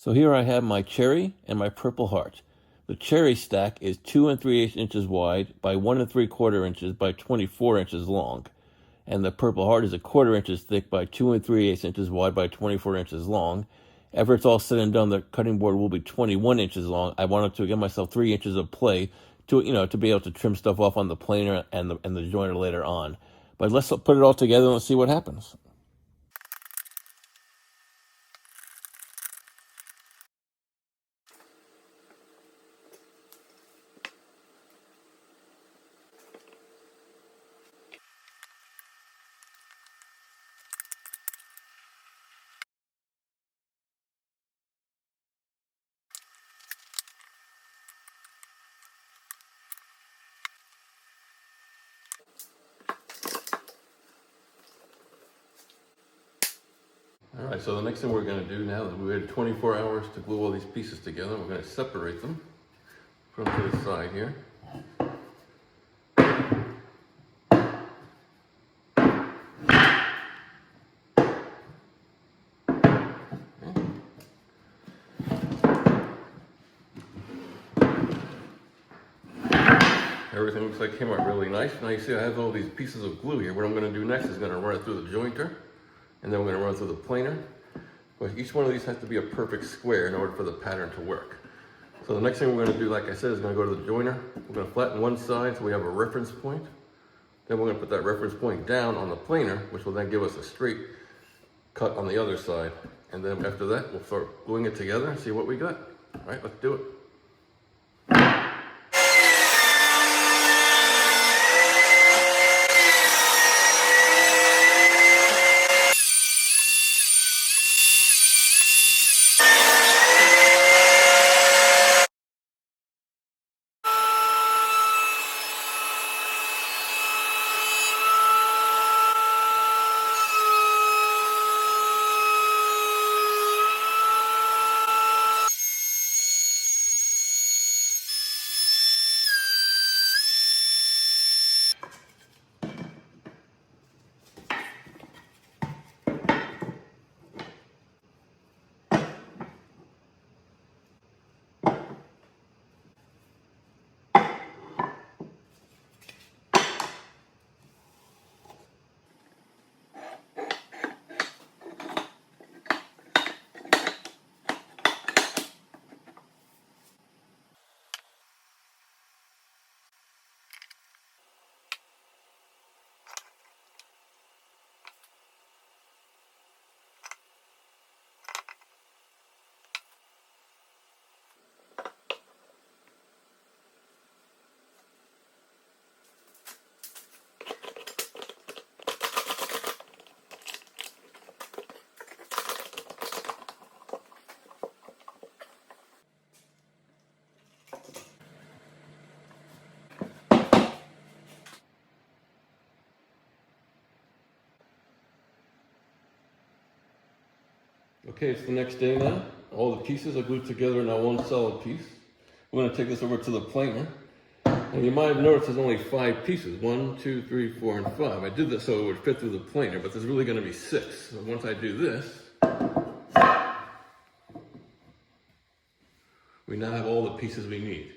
So here I have my cherry and my purple heart. The cherry stack is 2 3/8 inches wide by 1 3/4 inches by 24 inches long. And the purple heart is 1/4 inches thick by 2 3/8 inches wide by 24 inches long. After it's all said and done, the cutting board will be 21 inches long. I wanted to give myself 3 inches of play to be able to trim stuff off on the planer and the joiner later on. But let's put it all together and let's see what happens. All right, so the next thing we're going to do now is we had 24 hours to glue all these pieces together. We're going to separate them, put them to the side here. Everything looks like it came out really nice. Now you see I have all these pieces of glue here. What I'm going to do next is going to run it through the jointer, and then we're going to run it through the planer. But each one of these has to be a perfect square in order for the pattern to work. So the next thing we're going to do, like I said, is going to go to the joiner. We're going to flatten one side so we have a reference point. Then we're going to put that reference point down on the planer, which will then give us a straight cut on the other side. And then after that, we'll start gluing it together and see what we got. All right, let's do it. Okay, it's the next day now. All the pieces are glued together in now one solid piece. We're going to take this over to the planer. And you might have noticed there's only 5 pieces. 1, 2, 3, 4, and 5. I did this so it would fit through the planer, but there's really going to be 6. So once I do this, we now have all the pieces we need.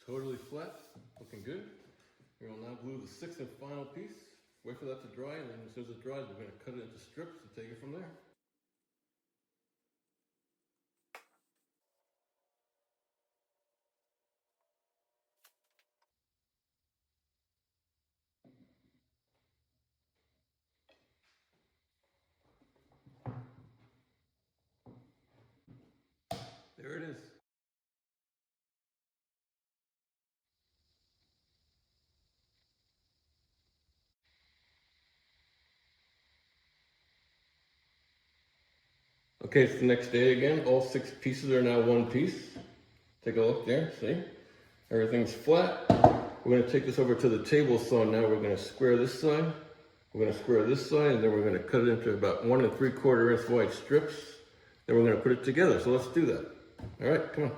Totally flat, looking good. We will now glue the 6th and final piece. Wait for that to dry, and then as soon as it dries, we're going to cut it into strips and take it from there. There it is. Okay, it's the next day again. All 6 pieces are now one piece. Take a look there, see? Everything's flat. We're going to take this over to the table saw now. We're going to square this side We're going to square this side, and then we're going to cut it into about 1 3/4 inch wide strips. Then we're going to put it together. So let's do that. All right, come on.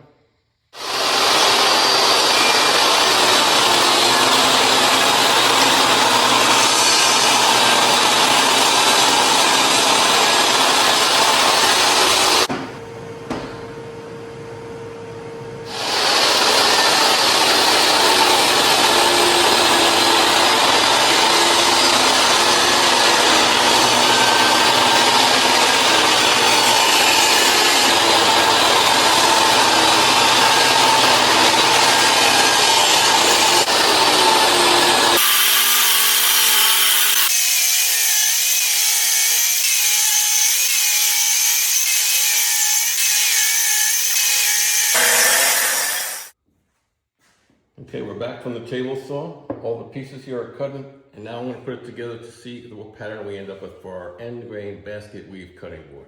Okay, we're back from the table saw. All the pieces here are cut, and now I'm going to put it together to see what pattern we end up with for our end grain basket weave cutting board.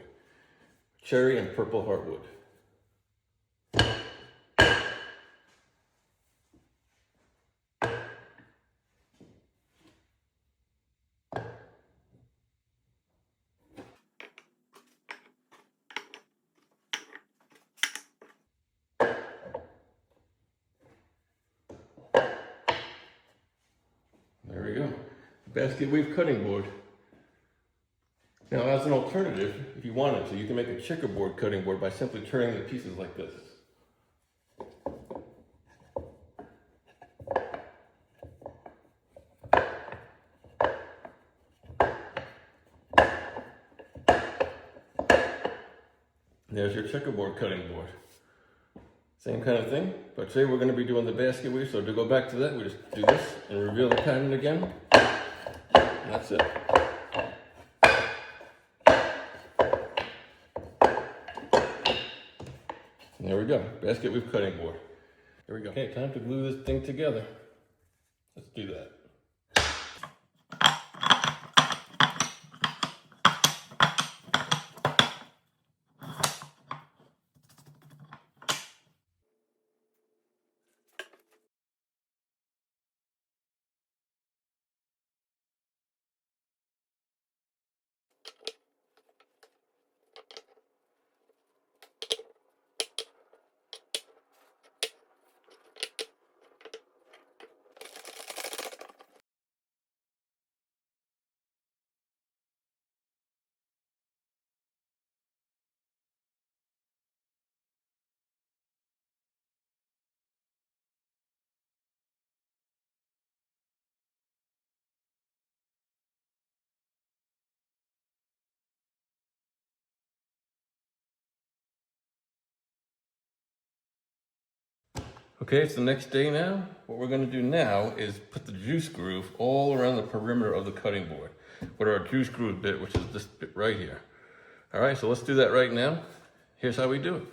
Cherry and purple heartwood. There we go. Basket weave cutting board. Now, as an alternative, if you wanted to, you can make a checkerboard cutting board by simply turning the pieces like this. There's your checkerboard cutting board. Same kind of thing, but today we're going to be doing the basket weave, so to go back to that, we just do this and reveal the pattern again. And that's it. And there we go, basket weave cutting board. Here we go. Okay, time to glue this thing together. Let's do that. Okay, it's the next day now. What we're going to do now is put the juice groove all around the perimeter of the cutting board with our juice groove bit, which is this bit right here. All right, so let's do that right now. Here's how we do it.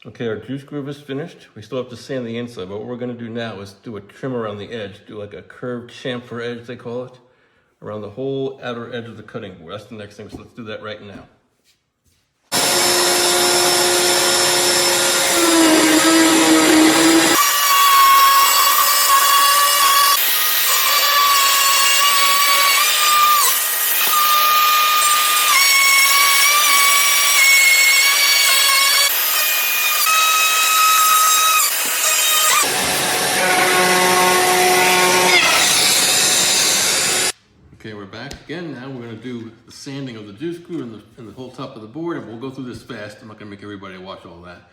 Okay, our juice groove is finished. We still have to sand the inside, but what we're going to do now is do a trim around the edge, do like a curved chamfer edge, they call it, around the whole outer edge of the cutting board. That's the next thing, so let's do that right now. Okay, we're back again. Now we're going to do the sanding of the juice groove and the whole top of the board, and we'll go through this fast. I'm not going to make everybody watch all that.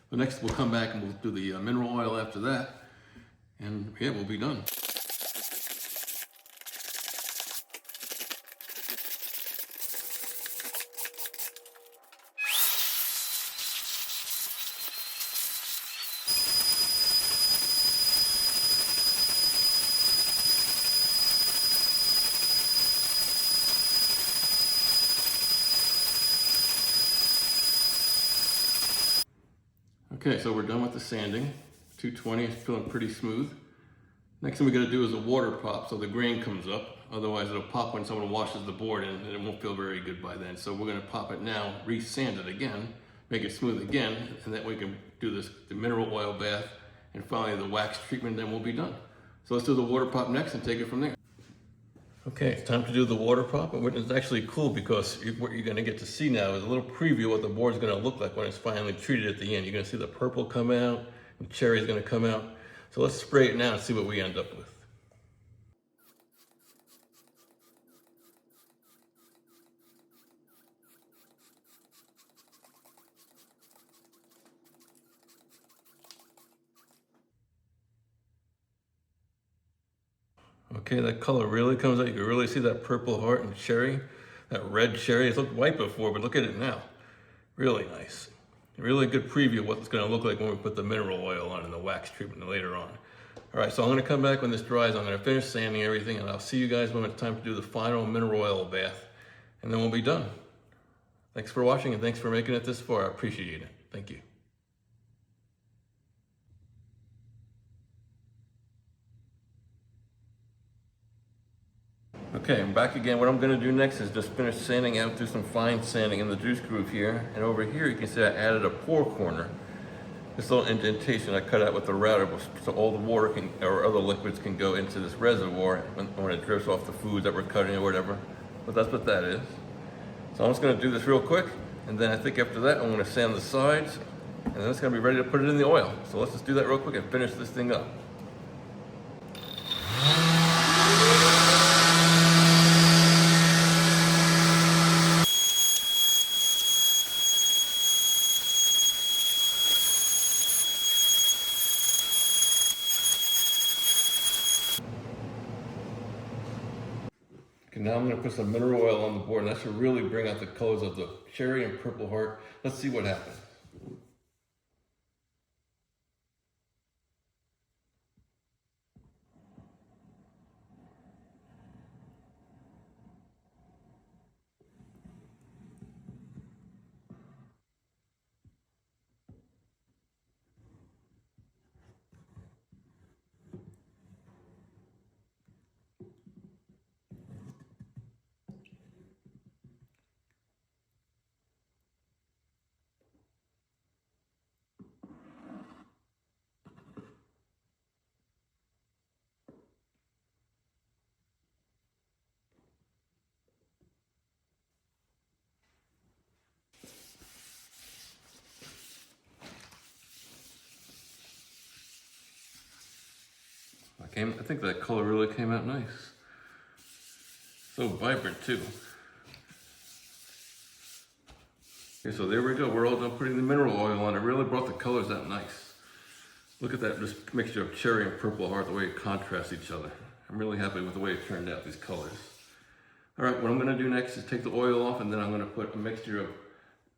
But next we'll come back and we'll do the mineral oil after that, and yeah, we'll be done. Okay, so we're done with the sanding. 220 is feeling pretty smooth. Next thing we gotta do is a water pop so the grain comes up. Otherwise it'll pop when someone washes the board and it won't feel very good by then. So we're gonna pop it now, re-sand it again, make it smooth again, and then we can do the mineral oil bath and finally the wax treatment, then we'll be done. So let's do the water pop next and take it from there. Okay, it's time to do the water pop. And it's actually cool because what you're gonna get to see now is a little preview of what the board's gonna look like when it's finally treated at the end. You're gonna see the purple come out, and cherry's gonna come out. So let's spray it now and see what we end up with. Okay, that color really comes out. You can really see that purple heart and cherry, that red cherry. It looked white before, but look at it now. Really nice. Really good preview of what it's gonna look like when we put the mineral oil on and the wax treatment later on. All right, so I'm gonna come back when this dries. I'm gonna finish sanding everything and I'll see you guys when it's time to do the final mineral oil bath and then we'll be done. Thanks for watching and thanks for making it this far. I appreciate it. Thank you. Okay, I'm back again. What I'm gonna do next is just finish sanding out, do some fine sanding in the juice groove here. And over here, you can see I added a pour corner. This little indentation I cut out with the router so all the water or other liquids can go into this reservoir when it drips off the food that we're cutting or whatever. But that's what that is. So I'm just gonna do this real quick. And then I think after that, I'm gonna sand the sides and then it's gonna be ready to put it in the oil. So let's just do that real quick and finish this thing up. Okay, now I'm going to put some mineral oil on the board, and that should really bring out the colors of the cherry and purple heart. Let's see what happens. I think that color really came out nice. So vibrant too. Okay, so there we go. We're all done putting the mineral oil on. It really brought the colors out nice. Look at that, this mixture of cherry and purple heart, the way it contrasts each other. I'm really happy with the way it turned out, these colors. All right, what I'm gonna do next is take the oil off and then I'm gonna put a mixture of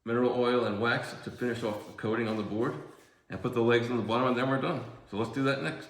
mineral oil and wax to finish off the coating on the board and put the legs on the bottom and then we're done. So let's do that next.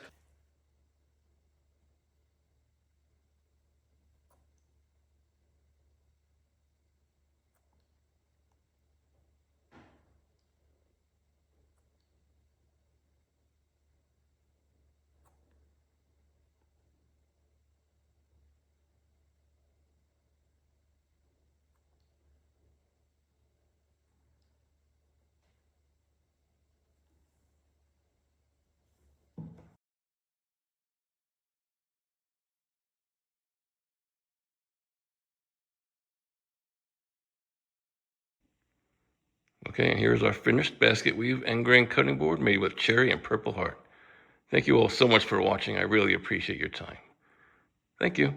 Okay, and here's our finished basket weave and grain cutting board made with cherry and purple heart. Thank you all so much for watching. I really appreciate your time. Thank you.